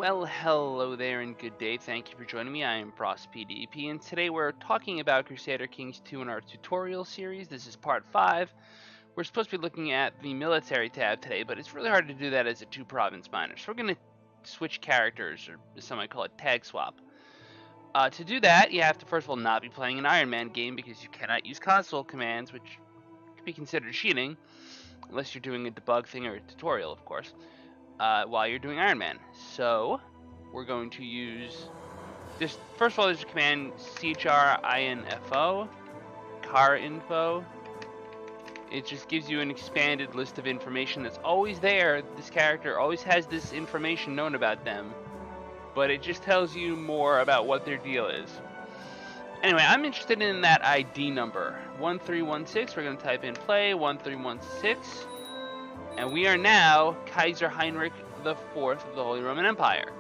Well, hello there and good day. Thank you for joining me. I am PDP, and today we're talking about Crusader Kings 2 in our tutorial series. This is part 5. We're supposed to be looking at the military tab today, but it's really hard to do that as a 2-province miner. So we're going to switch characters, or as some might call it, tag swap. To do that, you have to first of all not be playing an Iron Man game because you cannot use console commands, which could be considered cheating, unless you're doing a debug thing or a tutorial, of course. While you're doing Iron Man. So we're going to use this. First of all, there's a command CHRINFO, car info. It just gives you an expanded list of information that's always there. This character always has this information known about them, but it just tells you more about what their deal is. Anyway, I'm interested in that ID number 1316. We're going to type in play 1316. And we are now Kaiser Heinrich IV of the Holy Roman Empire.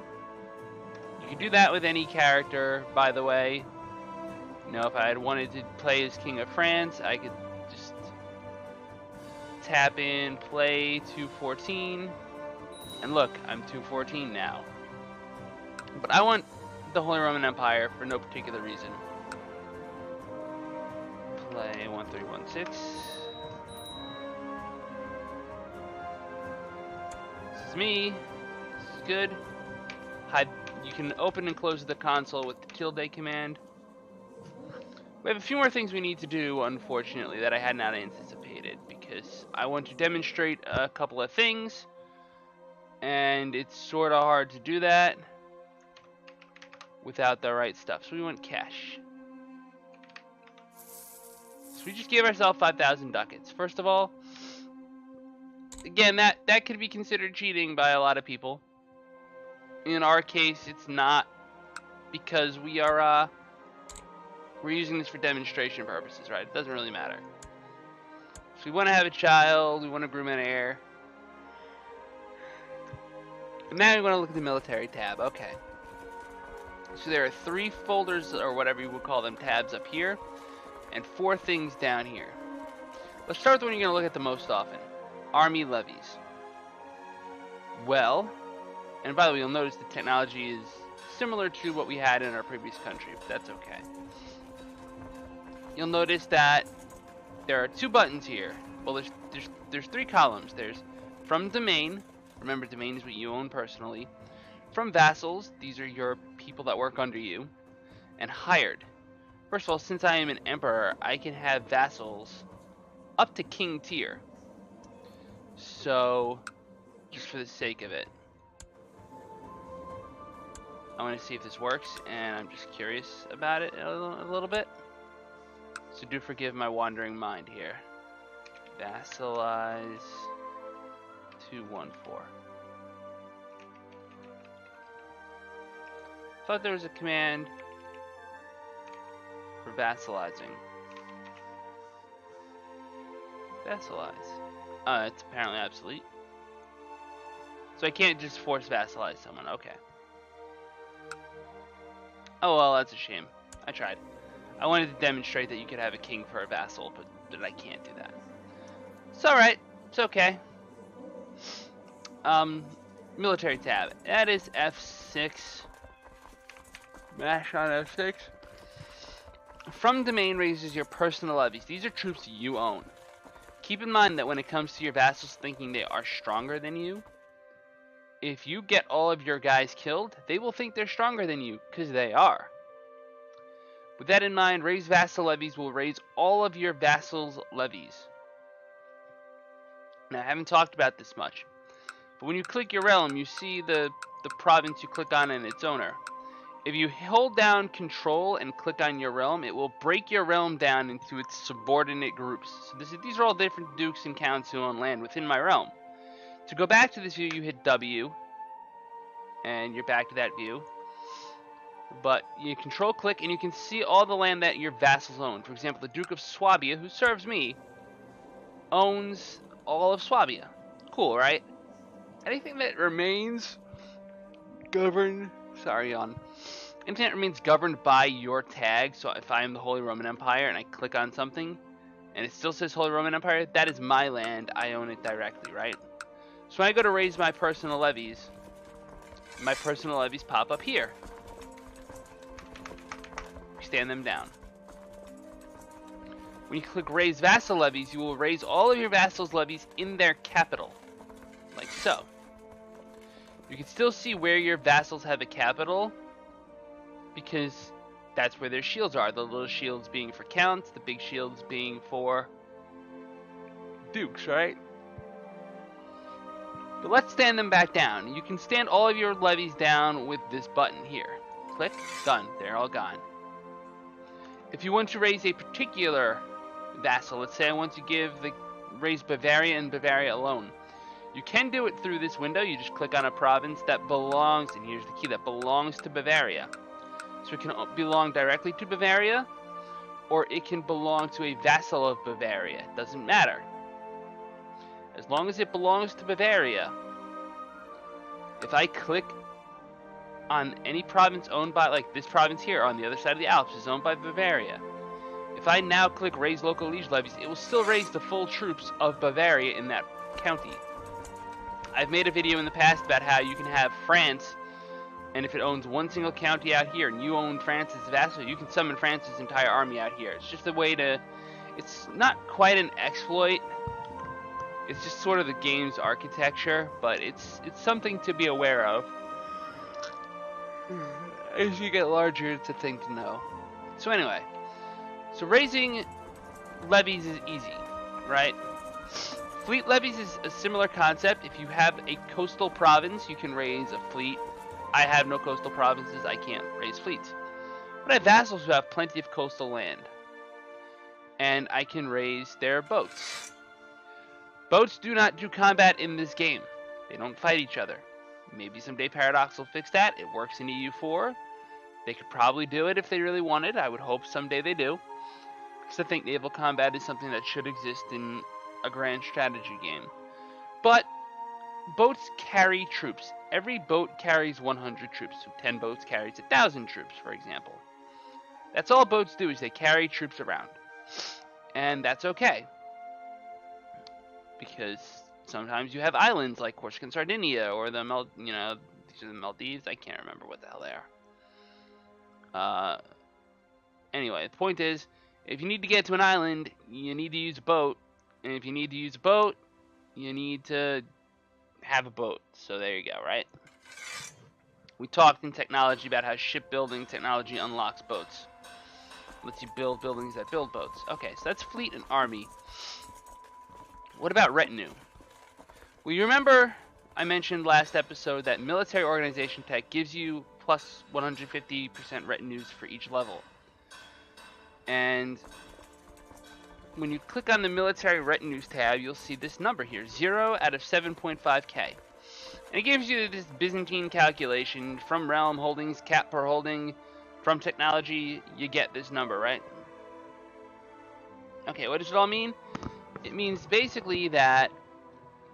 You can do that with any character, by the way. You know, if I had wanted to play as King of France, I could just tap in play 214. And look, I'm 214 now. But I want the Holy Roman Empire for no particular reason. Play 1316. Me. This is good. You can open and close the console with the tilde command. We have a few more things we need to do, unfortunately, that I had not anticipated, because I want to demonstrate a couple of things, and it's sort of hard to do that without the right stuff. So we want cash. So we just gave ourselves 5,000 ducats. First of all, again, that could be considered cheating by a lot of people. In our case, it's not, because we're using this for demonstration purposes, right? It doesn't really matter. So we want to have a child, we want to groom an heir. And now we want to look at the military tab. Okay. So there are 3 folders, or whatever you would call them, tabs up here, and 4 things down here. Let's start with the one you're going to look at the most often. Army levies. Well, and by the way, you'll notice the technology is similar to what we had in our previous country, but that's okay. You'll notice that there are 2 buttons here. Well, there's 3 columns. There's from domain. Remember, domain is what you own personally. From vassals, these are your people that work under you. And hired. First of all, since I am an emperor, I can have vassals up to king tier. So, just for the sake of it, I want to see if this works, and I'm just curious about it a little bit. So do forgive my wandering mind here. Vassalize 214. Thought there was a command for vassalizing. Vassalize. It's apparently obsolete. So I can't just force vassalize someone. Okay. Oh well, that's a shame. I tried. I wanted to demonstrate that you could have a king for a vassal, but I can't do that. It's alright. It's okay. Military tab. That is F6. Mash on F6. From domain raises your personal levies. These are troops you own. Keep in mind that when it comes to your vassals thinking they are stronger than you, if you get all of your guys killed, they will think they're stronger than you, because they are. With that in mind, raise vassal levies will raise all of your vassals' levies. Now, I haven't talked about this much, but when you click your realm, you see the province you click on and its owner. If you hold down Control and click on your realm, it will break your realm down into its subordinate groups. So these are all different dukes and counts who own land within my realm. To go back to this view, you hit W, and you're back to that view. But you Control click, and you can see all the land that your vassals own. For example, the Duke of Swabia, who serves me, owns all of Swabia. Cool, right? Anything that remains governed... Sorry, anything that remains governed by your tag, so if I am the Holy Roman Empire and I click on something and it still says Holy Roman Empire, that is my land. I own it directly, right? So when I go to raise my personal levies, my personal levies pop up here. Stand them down. When you click raise vassal levies, you will raise all of your vassals' levies in their capital, like so. You can still see where your vassals have a capital because that's where their shields are. The little shields being for counts, the big shields being for dukes, right? But let's stand them back down. You can stand all of your levies down with this button here. Click, done. They're all gone. If you want to raise a particular vassal, let's say I want to raise Bavaria and Bavaria alone, you can do it through this window. You just click on a province that belongs, and here's the key, that belongs to Bavaria. So it can belong directly to Bavaria, or it can belong to a vassal of Bavaria. It doesn't matter. As long as it belongs to Bavaria, if I click on any province owned by, like this province here on the other side of the Alps is owned by Bavaria. If I now click raise local liege levies, it will still raise the full troops of Bavaria in that county. I've made a video in the past about how you can have France, and if it owns one single county out here and you own France's vassal, you can summon France's entire army out here. It's just a way to, it's not quite an exploit. It's just sort of the game's architecture, but it's something to be aware of. As you get larger, it's a thing to know. So anyway, so raising levies is easy, right? Fleet levies is a similar concept. If you have a coastal province, you can raise a fleet. I have no coastal provinces, I can't raise fleets. But I have vassals who have plenty of coastal land. And I can raise their boats. Boats do not do combat in this game. They don't fight each other. Maybe someday Paradox will fix that. It works in EU4. They could probably do it if they really wanted. I would hope someday they do. Because I think naval combat is something that should exist in a grand strategy game. But boats carry troops. Every boat carries 100 troops. So 10 boats carries 1,000 troops, for example. That's all boats do, is they carry troops around. And that's okay. Because sometimes you have islands like Corsica and Sardinia, or the these are the Maldives. I can't remember what the hell they are. Anyway, the point is, if you need to get to an island, you need to use a boat, and if you need to use a boat, you need to have a boat. So there you go, right? We talked in technology about how shipbuilding technology unlocks boats. Lets you build buildings that build boats. Okay, so that's fleet and army. What about retinue? Well, you remember I mentioned last episode that military organization tech gives you plus 150% retinues for each level. And when you click on the military retinues tab, you'll see this number here, 0 out of 7.5k. And it gives you this Byzantine calculation from realm holdings, cap per holding, from technology, you get this number, right? Okay, what does it all mean? It means basically that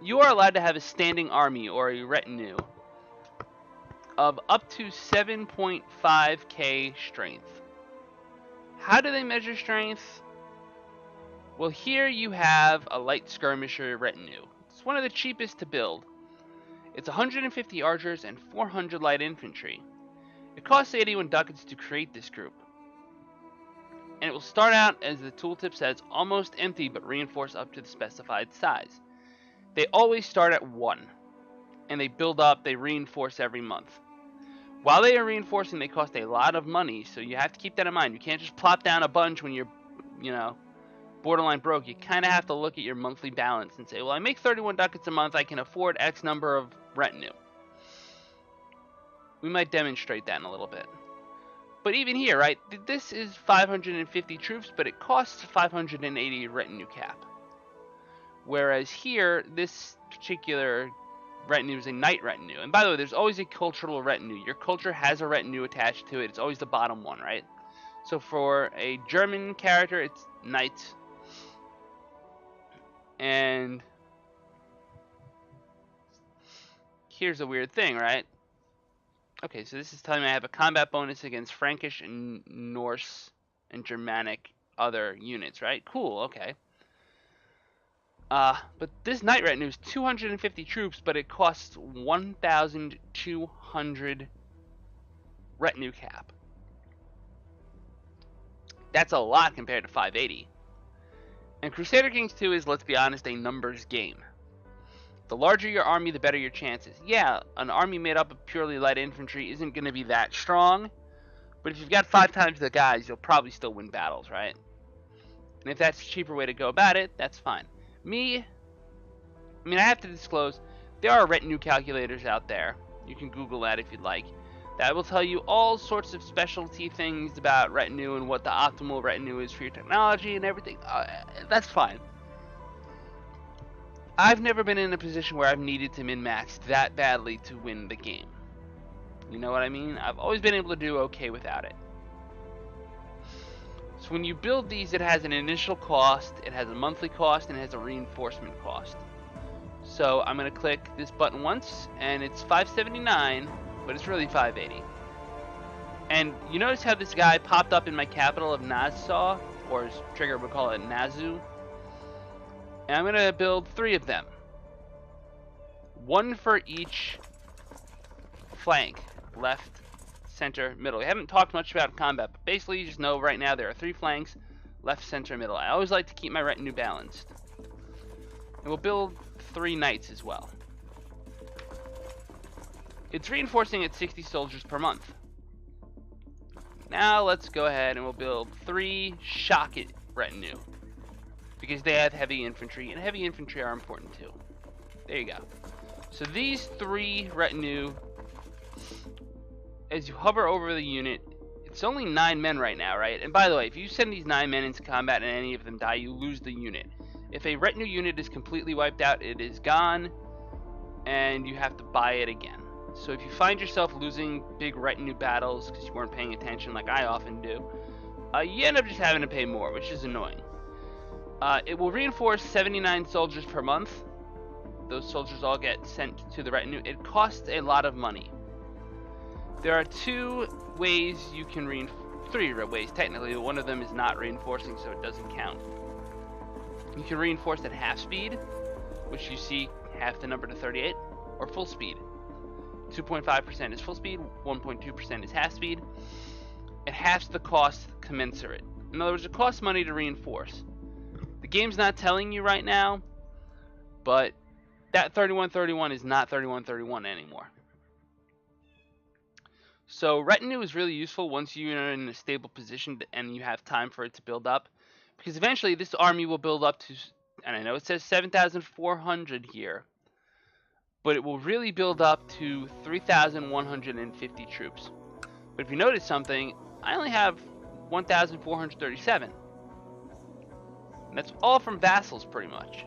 you are allowed to have a standing army or a retinue of up to 7.5k strength. How do they measure strength? Well, here you have a light skirmisher retinue. It's one of the cheapest to build. It's 150 archers and 400 light infantry. It costs 81 ducats to create this group. And it will start out, as the tooltip says, almost empty but reinforce up to the specified size. They always start at 1. And they build up, they reinforce every month. While they are reinforcing, they cost a lot of money, so you have to keep that in mind. You can't just plop down a bunch when you're, borderline broke. You kind of have to look at your monthly balance and say, well, I make 31 ducats a month, I can afford X number of retinue. We might demonstrate that in a little bit. But even here, right, this is 550 troops, but it costs 580 retinue cap. Whereas here, this particular retinue is a knight retinue. And by the way, there's always a cultural retinue. Your culture has a retinue attached to it. It's always the bottom one, right? So for a German character, it's knights. And here's a weird thing, right? Okay, so this is telling me I have a combat bonus against Frankish and Norse and Germanic other units, right? Cool, okay. But this knight retinue is 250 troops, but it costs 1,200 200 retinue cap. That's a lot compared to 580. And Crusader Kings 2 is, let's be honest, a numbers game. The larger your army, the better your chances. Yeah, an army made up of purely light infantry isn't going to be that strong, but if you've got 5 times the guys, you'll probably still win battles, right? And if that's a cheaper way to go about it, that's fine. I have to disclose, there are retinue calculators out there. You can Google that if you'd like. That will tell you all sorts of specialty things about retinue and what the optimal retinue is for your technology and everything. That's fine. I've never been in a position where I've needed to min-max that badly to win the game. You know what I mean? I've always been able to do okay without it. So when you build these, it has an initial cost, it has a monthly cost, and it has a reinforcement cost. So I'm going to click this button once, and it's $579, but it's really $580. And you notice how this guy popped up in my capital of Nassau, or as Trigger would call it, Nazu. And I'm going to build 3 of them. 1 for each flank, left, center, middle. We haven't talked much about combat, but basically you just know right now there are 3 flanks, left, center, middle. I always like to keep my retinue balanced. And we'll build 3 knights as well. It's reinforcing at 60 soldiers per month. Now let's go ahead and we'll build 3 shock retinue, because they have heavy infantry, and heavy infantry are important too. There you go. So these 3 retinue, as you hover over the unit, it's only 9 men right now, right? And by the way, if you send these 9 men into combat and any of them die, you lose the unit. If a retinue unit is completely wiped out, it is gone, and you have to buy it again. So if you find yourself losing big retinue battles because you weren't paying attention like I often do, you end up just having to pay more, which is annoying. It will reinforce 79 soldiers per month. Those soldiers all get sent to the retinue. It costs a lot of money. There are 2 ways you can reinforce, 3 ways technically, but one of them is not reinforcing, so it doesn't count. You can reinforce at half speed, which you see half the number to 38, or full speed. 2.5% is full speed, 1.2% is half speed. It halves the cost commensurate. In other words, it costs money to reinforce. The game's not telling you right now, but that 3131 is not 3131 anymore. So retinue is really useful once you're in a stable position and you have time for it to build up, because eventually this army will build up to, and I know it says 7,400 here, but it will really build up to 3,150 troops. But if you notice something, I only have 1,437. And that's all from vassals, pretty much.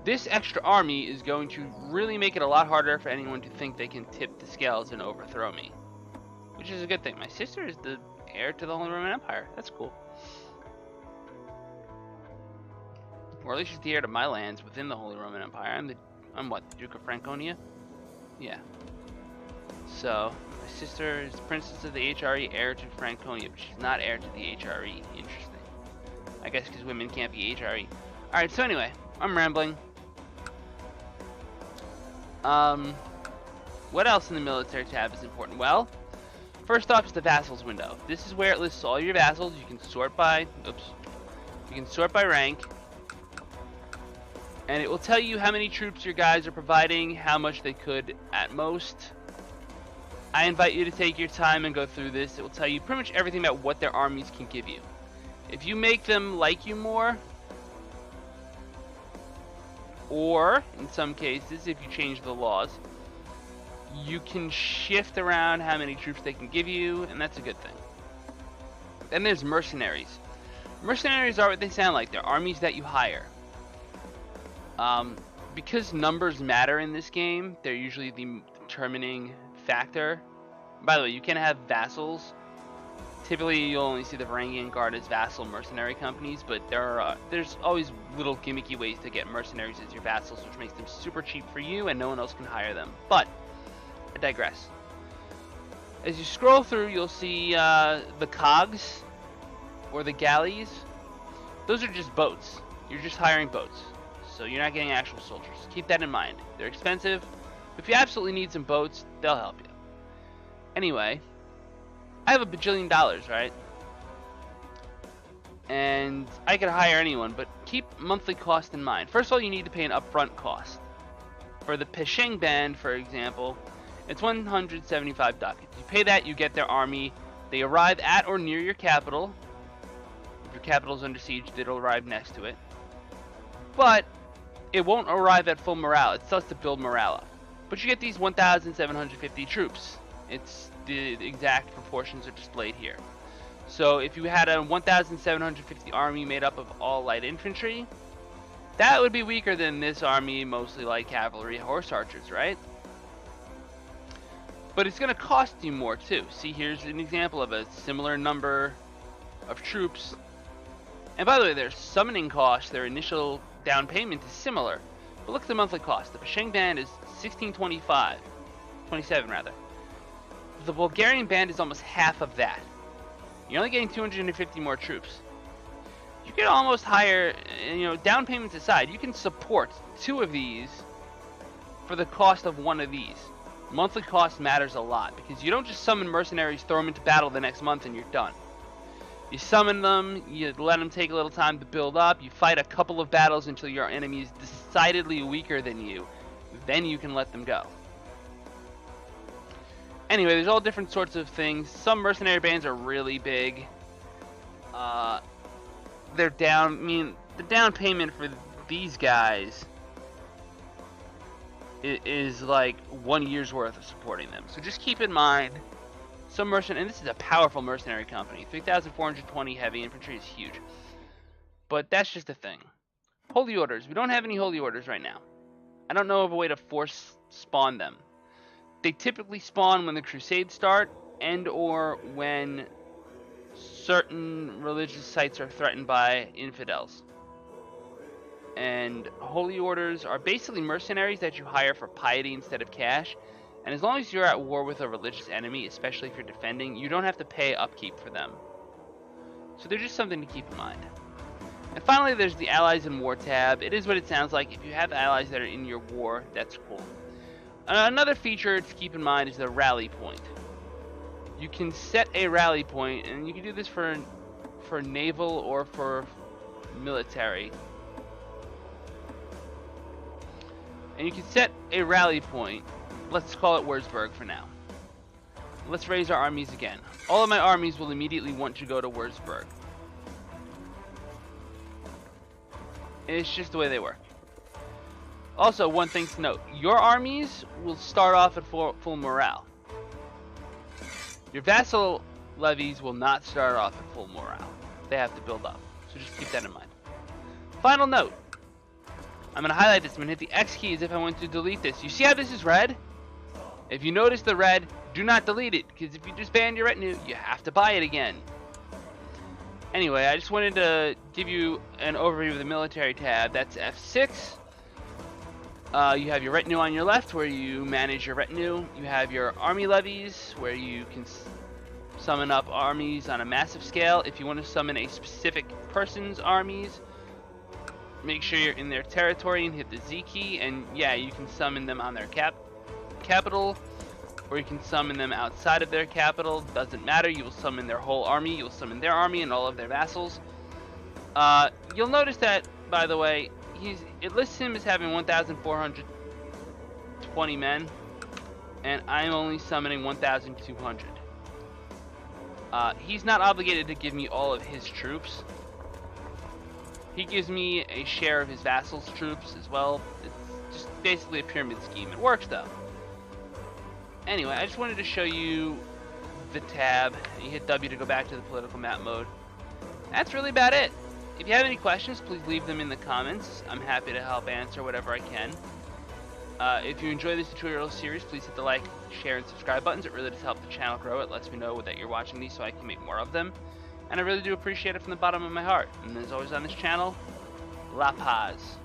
This extra army is going to really make it a lot harder for anyone to think they can tip the scales and overthrow me, which is a good thing. My sister is the heir to the Holy Roman Empire. That's cool. Or at least she's the heir to my lands within the Holy Roman Empire. I'm what, the Duke of Franconia? Yeah. So, my sister is Princess of the HRE, heir to Franconia, but she's not heir to the HRE. Interesting. I guess because women can't be HRE. Alright, so anyway, I'm rambling. What else in the military tab is important? Well, first off is the vassals window. This is where it lists all your vassals. You can sort by, rank, and it will tell you how many troops your guys are providing, how much they could at most. I invite you to take your time and go through this. It will tell you pretty much everything about what their armies can give you. If you make them like you more, or in some cases, if you change the laws, you can shift around how many troops they can give you, and that's a good thing. Then there's mercenaries. Mercenaries are what they sound like. They're armies that you hire. Because numbers matter in this game, they're usually the determining factor. By the way, you can have vassals. Typically, you'll only see the Varangian Guard as vassal mercenary companies, but there's always little gimmicky ways to get mercenaries as your vassals, which makes them super cheap for you and no one else can hire them. But I digress. As you scroll through, you'll see the cogs, or the galleys. Those are just boats. You're just hiring boats, so you're not getting actual soldiers. Keep that in mind. They're expensive, If you absolutely need some boats, they'll help you. Anyway, I have $1 bajillion, right? And I could hire anyone, but keep monthly cost in mind. First of all, you need to pay an upfront cost. For the Pesheng band, for example, it's 175 ducats. You pay that, you get their army. They arrive at or near your capital. If your capital is under siege, it'll arrive next to it. But it won't arrive at full morale. It starts to build morale up. But you get these 1,750 troops. It's the exact proportions are displayed here. So if you had a 1,750 army made up of all light infantry, that would be weaker than this army, mostly light cavalry, horse archers, right? But it's going to cost you more too. See, here's an example of a similar number of troops. And by the way, their summoning cost, their initial down payment is similar. But look at the monthly cost. The Pesheng band is 27 rather. The Bulgarian band is almost half of that. You're only getting 250 more troops. You can almost hire, down payments aside, you can support 2 of these for the cost of 1 of these. Monthly cost matters a lot because you don't just summon mercenaries, throw them into battle the next month, and you're done. You summon them, you let them take a little time to build up, you fight a couple of battles until your enemy is decidedly weaker than you, then you can let them go. Anyway, there's all different sorts of things. Some mercenary bands are really big. The down payment for these guys is like 1 year's worth of supporting them. So just keep in mind, some and this is a powerful mercenary company. 3,420 heavy infantry is huge. But that's just a thing. Holy orders. We don't have any holy orders right now. I don't know of a way to force spawn them. They typically spawn when the Crusades start and or when certain religious sites are threatened by infidels. And holy orders are basically mercenaries that you hire for piety instead of cash. And as long as you're at war with a religious enemy, especially if you're defending, you don't have to pay upkeep for them. So they're just something to keep in mind. And finally, there's the Allies in War tab. It is what it sounds like. If you have allies that are in your war, that's cool. Another feature to keep in mind is the rally point. You can set a rally point, and you can do this for naval or for military. And you can set a rally point. Let's call it Wurzburg for now. Let's raise our armies again. All of my armies will immediately want to go to Wurzburg. It's just the way they work. Also, one thing to note, your armies will start off at full morale. Your vassal levies will not start off at full morale. They have to build up. So just keep that in mind. Final note. I'm going to highlight this. I'm going to hit the X key as if I want to delete this. You see how this is red? If you notice the red, do not delete it. Because if you just ban your retinue, you have to buy it again. Anyway, I just wanted to give you an overview of the military tab. That's F6. You have your retinue on your left where you manage your retinue. You have your army levies where you can summon up armies on a massive scale. If you want to summon a specific person's armies, make sure you're in their territory and hit the Z key. And yeah, you can summon them on their capital, or you can summon them outside of their capital. Doesn't matter. You will summon their whole army. You will summon their army and all of their vassals. You'll notice that, by the way, it lists him as having 1,420 men, and I'm only summoning 1,200. He's not obligated to give me all of his troops. He gives me a share of his vassals' troops as well. It's just basically a pyramid scheme. It works though. Anyway, I just wanted to show you the tab. You hit W to go back to the political map mode. That's really about it. If you have any questions, please leave them in the comments. I'm happy to help answer whatever I can. If you enjoy this tutorial series, please hit the like, share, and subscribe buttons. It really does help the channel grow. It lets me know that you're watching these so I can make more of them. And I really do appreciate it from the bottom of my heart. And as always on this channel, La Paz.